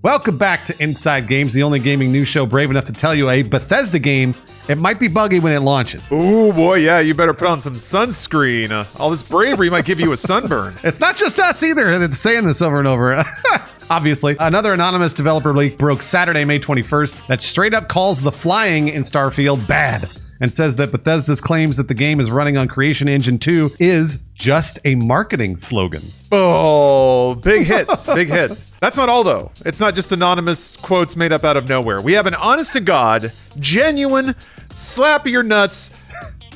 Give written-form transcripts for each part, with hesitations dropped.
Welcome back to Inside Games, the only gaming news show brave enough to tell you a Bethesda game, it might be buggy when it launches. Ooh, boy, yeah, you better put on some sunscreen. All this bravery might give you a sunburn. It's not just us either that's saying this over and over. Obviously, another anonymous developer leak broke Saturday, May 21st that straight up calls the flying in Starfield bad and says that Bethesda's claims that the game is running on Creation Engine 2 is just a marketing slogan. Oh, big hits, big hits. That's not all, though. It's not just anonymous quotes made up out of nowhere. We have an honest-to-God, genuine, slap your nuts,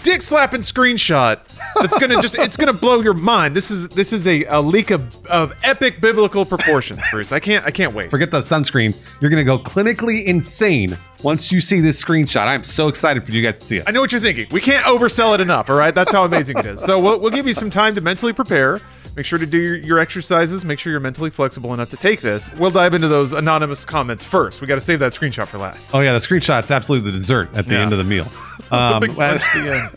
dick slapping screenshot that's it's gonna blow your mind. This is a leak of epic biblical proportions, Bruce. I can't wait. Forget the sunscreen. You're gonna go clinically insane once you see this screenshot. I'm so excited for you guys to see it. I know what you're thinking. We can't oversell it enough, all right? That's how amazing it is. So we'll give you some time to mentally prepare. Make sure to do your exercises. Make sure you're mentally flexible enough to take this. We'll dive into those anonymous comments first. We got to save that screenshot for last. Oh yeah, the screenshot's absolutely the dessert at the end of the meal. Big punch at the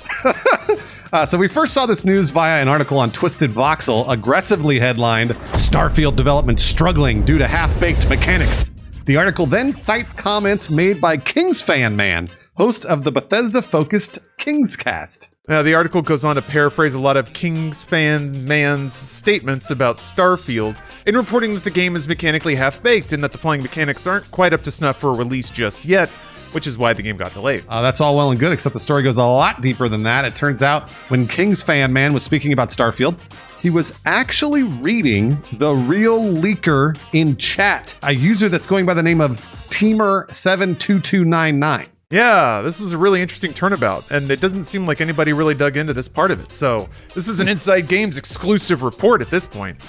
end. So we first saw this news via an article on Twisted Voxel, aggressively headlined, Starfield development struggling due to half-baked mechanics. The article then cites comments made by King's Fan Man, host of the Bethesda-focused Kingscast. Now, the article goes on to paraphrase a lot of King's Fan Man's statements about Starfield in reporting that the game is mechanically half-baked and that the flying mechanics aren't quite up to snuff for a release just yet, which is why the game got delayed. That's all well and good, except the story goes a lot deeper than that. It turns out when King's Fan Man was speaking about Starfield, he was actually reading the real leaker in chat, a user that's going by the name of Timur72299. Yeah, this is a really interesting turnabout, and it doesn't seem like anybody really dug into this part of it. So this is an Inside Games exclusive report at this point.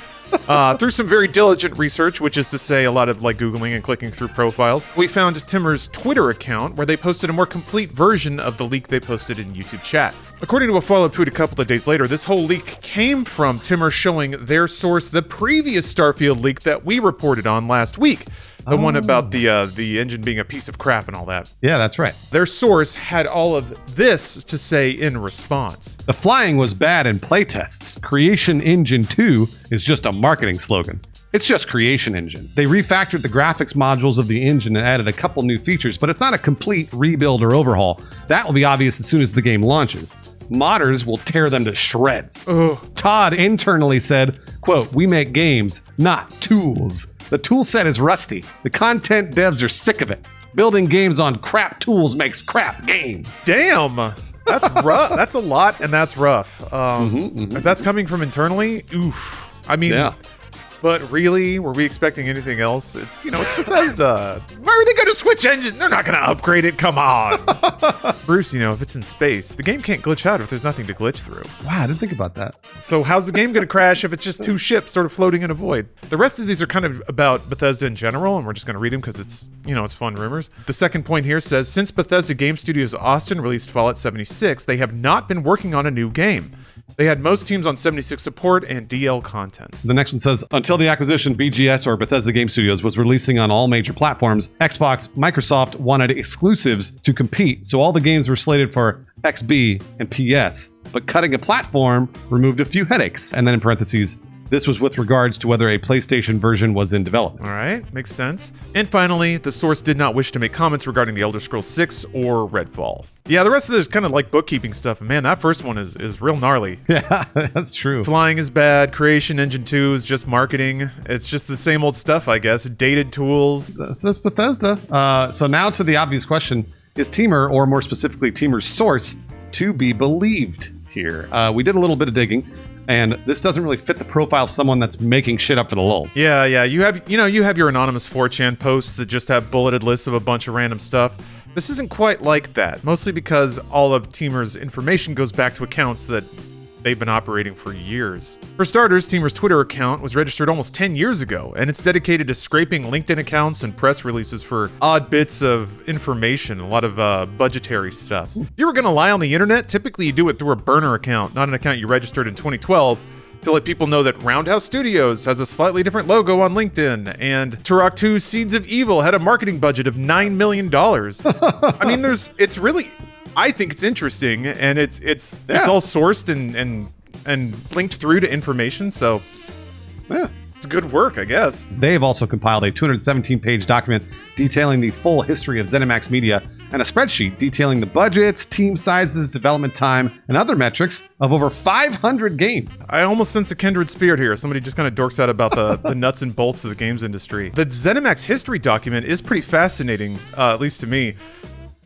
Through some very diligent research, which is to say a lot of like Googling and clicking through profiles, we found Timur's Twitter account where they posted a more complete version of the leak they posted in YouTube chat. According to a follow-up tweet a couple of days later, this whole leak came from Timur showing their source the previous Starfield leak that we reported on last week. The one about the engine being a piece of crap and all that. Yeah, that's right. Their source had all of this to say in response. The flying was bad in playtests. Creation Engine 2 is just a marketing slogan. It's just Creation Engine. They refactored the graphics modules of the engine and added a couple new features, but it's not a complete rebuild or overhaul. That will be obvious as soon as the game launches. Modders will tear them to shreds. Ugh. Todd internally said, quote, "We make games, not tools. The tool set is rusty. The content devs are sick of it. Building games on crap tools makes crap games." Damn. That's rough. That's a lot, and that's rough. If that's coming from internally, oof. I mean, yeah. But really, were we expecting anything else? It's Bethesda. Why are they going to switch engine? They're not going to upgrade it. Come on. Bruce, if it's in space, the game can't glitch out if there's nothing to glitch through. Wow, I didn't think about that. So how's the game going to crash if it's just two ships sort of floating in a void? The rest of these are kind of about Bethesda in general, and we're just going to read them because it's, it's fun rumors. The second point here says, since Bethesda Game Studios Austin released Fallout 76, they have not been working on a new game. They had most teams on 76 support and DL content. The next one says, until the acquisition, BGS or Bethesda Game Studios was releasing on all major platforms. Xbox, Microsoft wanted exclusives to compete, so all the games were slated for XB and PS. But cutting a platform removed a few headaches. And then in parentheses, this was with regards to whether a PlayStation version was in development. All right, makes sense. And finally, the source did not wish to make comments regarding The Elder Scrolls 6 or Redfall. Yeah, the rest of this is kind of like bookkeeping stuff. Man, that first one is real gnarly. Yeah, that's true. Flying is bad. Creation Engine 2 is just marketing. It's just the same old stuff, I guess. Dated tools. That's Bethesda. So now to the obvious question, is Timur, or more specifically Timur's source, to be believed here? We did a little bit of digging. And this doesn't really fit the profile of someone that's making shit up for the lulz. Yeah. You have your anonymous 4chan posts that just have bulleted lists of a bunch of random stuff. This isn't quite like that, mostly because all of Timur's information goes back to accounts that they've been operating for years. For starters, Timur's Twitter account was registered almost 10 years ago, and it's dedicated to scraping LinkedIn accounts and press releases for odd bits of information, a lot of budgetary stuff. If you were going to lie on the internet, typically you do it through a burner account, not an account you registered in 2012, to let people know that Roundhouse Studios has a slightly different logo on LinkedIn, and Turok 2 Seeds of Evil had a marketing budget of $9 million. I mean, I think it's interesting, and it's all sourced and linked through to information. So, yeah, It's good work, I guess. They have also compiled a 217-page document detailing the full history of ZeniMax Media and a spreadsheet detailing the budgets, team sizes, development time, and other metrics of over 500 games. I almost sense a kindred spirit here. Somebody just kind of dorks out about the nuts and bolts of the games industry. The ZeniMax history document is pretty fascinating, at least to me.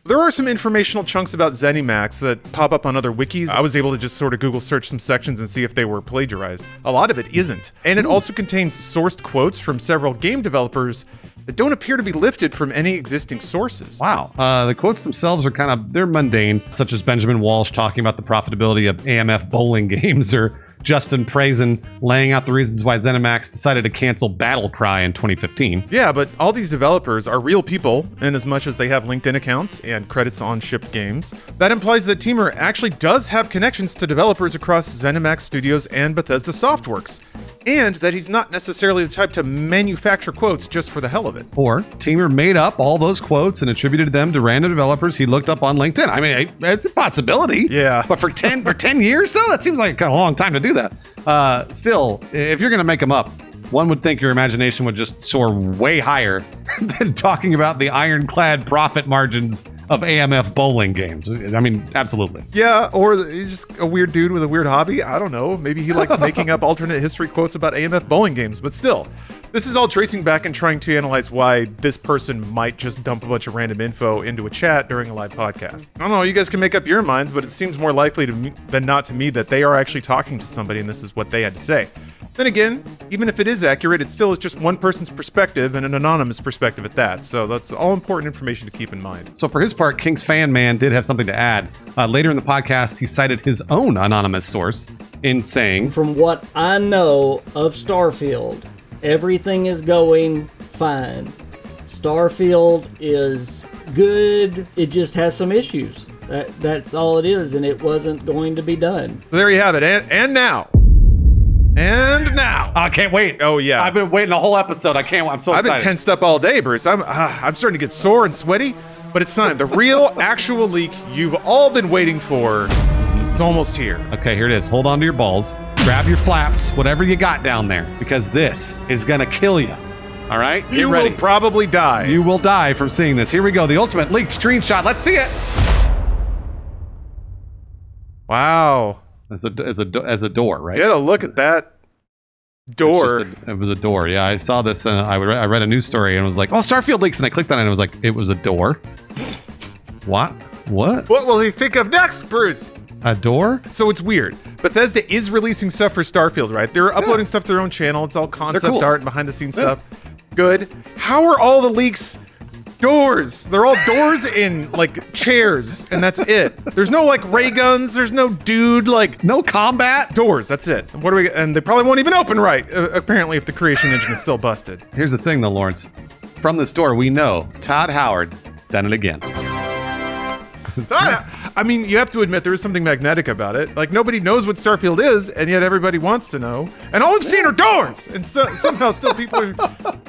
There are some informational chunks about ZeniMax that pop up on other wikis. I was able to just sort of Google search some sections and see if they were plagiarized. A lot of it isn't. And it also contains sourced quotes from several game developers that don't appear to be lifted from any existing sources. Wow. The quotes themselves are they're mundane, such as Benjamin Walsh talking about the profitability of AMF bowling games, or Justin Praisen laying out the reasons why ZeniMax decided to cancel Battle Cry in 2015. Yeah, but all these developers are real people, in as much as they have LinkedIn accounts and credits on shipped games. That implies that Timur actually does have connections to developers across ZeniMax Studios and Bethesda Softworks, and that he's not necessarily the type to manufacture quotes just for the hell of it. Or Timur made up all those quotes and attributed them to random developers he looked up on LinkedIn. I mean, it's a possibility. Yeah. But for 10 years, though, that seems like a long time to do that. Still, if you're going to make them up, one would think your imagination would just soar way higher than talking about the ironclad profit margins of AMF bowling games. I mean, absolutely. Yeah, or he's just a weird dude with a weird hobby. I don't know. Maybe he likes making up alternate history quotes about AMF bowling games. But still, this is all tracing back and trying to analyze why this person might just dump a bunch of random info into a chat during a live podcast. I don't know. You guys can make up your minds, but it seems more likely than not to me that they are actually talking to somebody and this is what they had to say. Then again, even if it is accurate, it still is just one person's perspective and an anonymous perspective at that. So that's all important information to keep in mind. So for his part, King's Fan Man did have something to add. Later in the podcast, he cited his own anonymous source in saying, "From what I know of Starfield, everything is going fine. Starfield is good. It just has some issues. That's all it is, and it wasn't going to be done." So there you have it. And now. And now. I can't wait. Oh, yeah. I've been waiting the whole episode. I'm so I've excited. been tensed up all day, Bruce. I'm starting to get sore and sweaty, but it's time. The real, actual leak you've all been waiting for. It's almost here. Okay, here it is. Hold on to your balls. Grab your flaps, whatever you got down there, because this is going to kill you. All right? Get You ready. will probably die. You will die from seeing this. Here we go. The ultimate leaked screenshot. Let's see it. Wow. As a door, right? Get a look at that door. It was a door. Yeah, I saw this and I read a news story and it was like, oh, Starfield leaks. And I clicked on it and it was like, it was a door. What? What will he think of next, Bruce? A door? So it's weird. Bethesda is releasing stuff for Starfield, right? They're uploading stuff to their own channel. It's all concept cool. art and behind the scenes stuff. Good. How are all the leaks doors? They're all doors in like chairs, and that's it. There's no like ray guns. There's no dude like No combat? doors. That's it. What do we? And they probably won't even open right. Apparently, if the creation engine is still busted. Here's the thing though, Lawrence. From this door, we know Todd Howard done it again. I mean, you have to admit there is something magnetic about it. Like nobody knows what Starfield is, and yet everybody wants to know. And all we've seen are doors, and somehow still people are.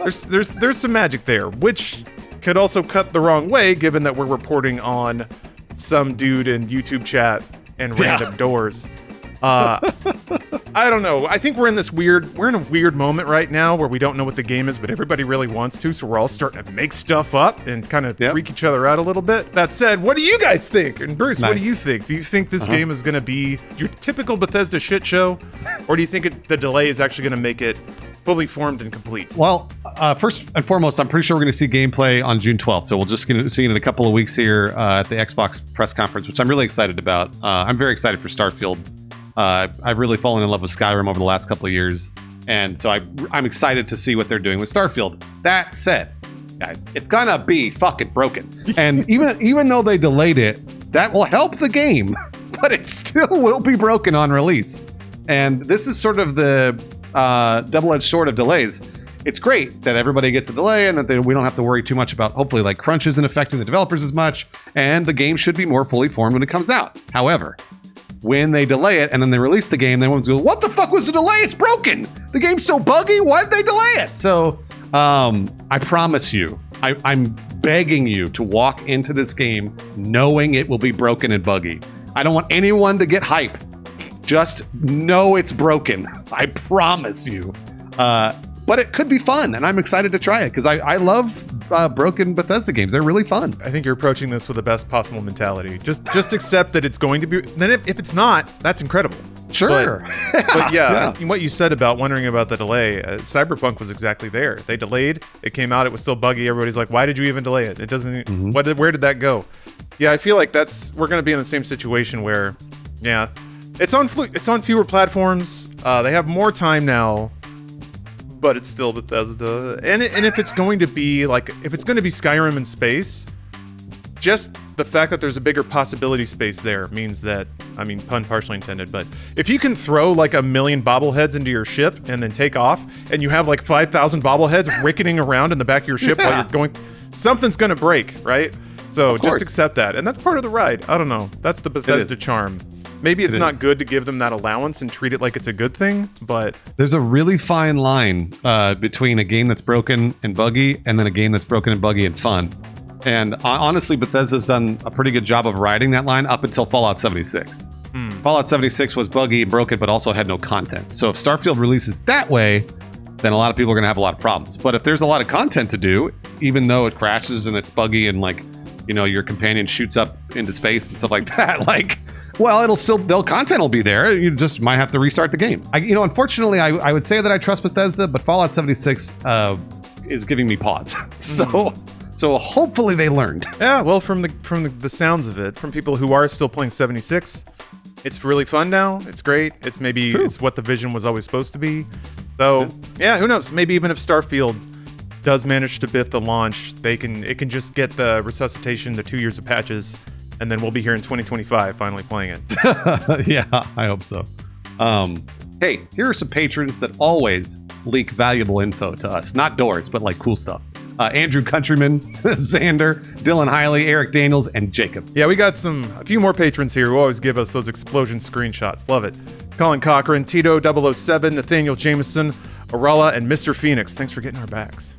There's some magic there, which could also cut the wrong way, given that we're reporting on some dude in YouTube chat and random doors. I don't know. I think we're in a weird moment right now where we don't know what the game is, but everybody really wants to, so we're all starting to make stuff up and kind of freak each other out a little bit. That said, what do you guys think? And Bruce, what do you think? Do you think this game is going to be your typical Bethesda shit show, or do you think the delay is actually going to make it fully formed and complete? Well, first and foremost, I'm pretty sure we're going to see gameplay on June 12th. So we'll just see it in a couple of weeks here at the Xbox press conference, which I'm really excited about. I'm very excited for Starfield. I've really fallen in love with Skyrim over the last couple of years. And so I'm excited to see what they're doing with Starfield. That said, guys, it's going to be fucking broken. And even though they delayed it, that will help the game. But it still will be broken on release. And this is sort of the double-edged sword of delays. It's great that everybody gets a delay and that we don't have to worry too much about, hopefully, like crunch isn't affecting the developers as much, and the game should be more fully formed when it comes out. However, when they delay it and then they release the game, then everyone's going, what the fuck was the delay? It's broken. The game's so buggy. Why did they delay it? So I promise you, I'm begging you to walk into this game knowing it will be broken and buggy. I don't want anyone to get hype. Just know it's broken. I promise you. but it could be fun, and I'm excited to try it because I love broken Bethesda games. They're really fun. I think you're approaching this with the best possible mentality. Just accept that it's going to be. Then if it's not, that's incredible. Sure. But yeah, what you said about wondering about the delay, Cyberpunk was exactly there. They delayed. It came out. It was still buggy. Everybody's like, why did you even delay it? It doesn't. Where did that go? Yeah, I feel like we're going to be in the same situation where, yeah, it's on fewer platforms. They have more time now, but it's still Bethesda. And if it's going to be Skyrim in space, just the fact that there's a bigger possibility space there means that, I mean, pun partially intended, but if you can throw like 1 million bobbleheads into your ship and then take off, and you have like 5,000 bobbleheads ricketing around in the back of your ship while you're going, something's gonna break, right? So just accept that, and that's part of the ride. I don't know. That's the Bethesda charm. Maybe it's not good to give them that allowance and treat it like it's a good thing, but there's a really fine line between a game that's broken and buggy and then a game that's broken and buggy and fun. And honestly, Bethesda's done a pretty good job of riding that line up until Fallout 76. Fallout 76 was buggy and broken, but also had no content. So if Starfield releases that way, then a lot of people are going to have a lot of problems. But if there's a lot of content to do, even though it crashes and it's buggy and like, you know, your companion shoots up into space and stuff like that, like, well, content will be there. You just might have to restart the game. Unfortunately, I would say that I trust Bethesda, but Fallout 76 is giving me pause. So hopefully they learned. Yeah, well, from the sounds of it, from people who are still playing 76, it's really fun now. It's great. It's what the vision was always supposed to be. So yeah, who knows? Maybe even if Starfield does manage to biff the launch, it can just get the resuscitation, the 2 years of patches, and then we'll be here in 2025 finally playing it. Yeah, I hope so. Hey, here are some patrons that always leak valuable info to us. Not doors, but like cool stuff. Andrew Countryman, Xander, Dylan Hiley, Eric Daniels, and Jacob. Yeah, we got a few more patrons here who always give us those explosion screenshots. Love it. Colin Cochran, Tito 007, Nathaniel Jameson, Arella, and Mr. Phoenix. Thanks for getting our backs.